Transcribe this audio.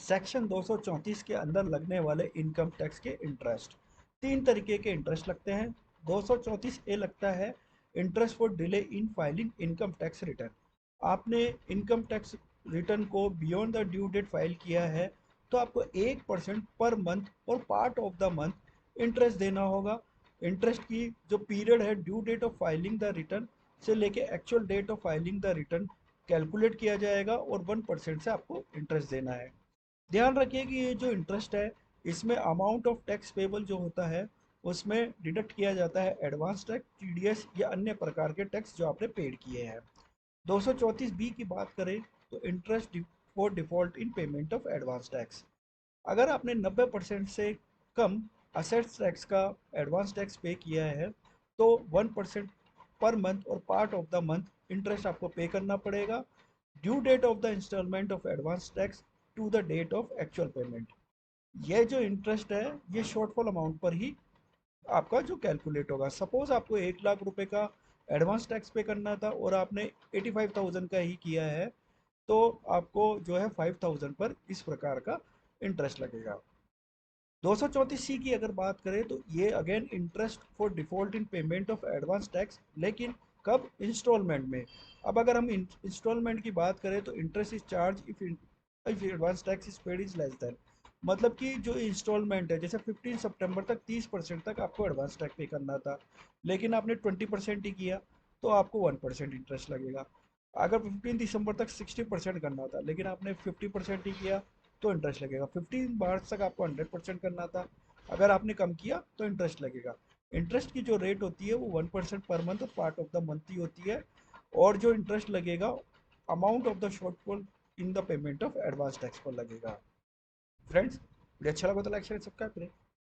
Section 234 के अंदर लगने वाले इनकम टैक्स के इंटरेस्ट। तीन तरीके के इंटरेस्ट लगते हैं। 234 ए लगता है interest for delay in filing income tax return. आपने इनकम टैक्स रिटर्न को beyond the due date file किया है तो आपको 1% पर मंथ और part of the month interest देना होगा। इंटरेस्ट की जो पीरियड है due date of filing the return से लेके actual date of filing the return calculate किया जाएगा और 1% से आपको इंटरेस्ट देना है। ध्यान रखिए कि ये जो इंटरेस्ट है इसमें अमाउंट ऑफ टैक्स पेबल जो होता है उसमें डिडक्ट किया जाता है एडवांस टैक्स, टीडीएस या अन्य प्रकार के टैक्स जो आपने पेड किए हैं। 234 बी की बात करें तो interest for default in payment of advance tax. अगर आपने 90% से कम असेट्स टैक्स का एडवांस टैक्स पे किया है तो 1% पर मंथ और part of the month interest आपको पे करना पड़ेगा। Due date of the instalment of advance tax to the date of actual payment. ये जो इंटरेस्ट है ये शॉर्टफॉल अमाउंट पर ही आपका जो कैलकुलेट होगा। सपोज आपको 1 लाख रुपए का एडवांस टैक्स पे करना था और आपने 85,000 का ही किया है तो आपको जो है 5,000 पर इस प्रकार का इंटरेस्ट लगेगा। 234 सी की अगर बात करें तो ये again interest for default in payment of advance tax, लेकिन कब? इंस्टॉलमेंट में। अब अगर हम इंस्टॉलमेंट की बात करें तो interest is charge if advance tax is paid is less than. मतलब कि जो इंस्टॉलमेंट है जैसे 15 सितंबर तक 30% तक आपको एडवांस टैक्स पे करना था लेकिन आपने 20% ही किया तो आपको 1% इंटरेस्ट लगेगा। अगर 15 दिसंबर तक 60% करना था लेकिन आपने 50% ही किया तो इंटरेस्ट लगेगा। 15 मार्च तक आपको 100% करना था, अगर आपने कम किया तो इंटरेस्ट लगेगा। इंटरेस्ट की जो रेट होती है वो 1% पर मंथ और पार्ट ऑफ द मंथ ही होती है। और जो इंटरेस्ट लगेगा amount of the shortfall in the payment of advance tax पर लगेगा। फ्रेंड्स, वीडियो अच्छा लगा तो लाइक शेयर सब्सक्राइब करें।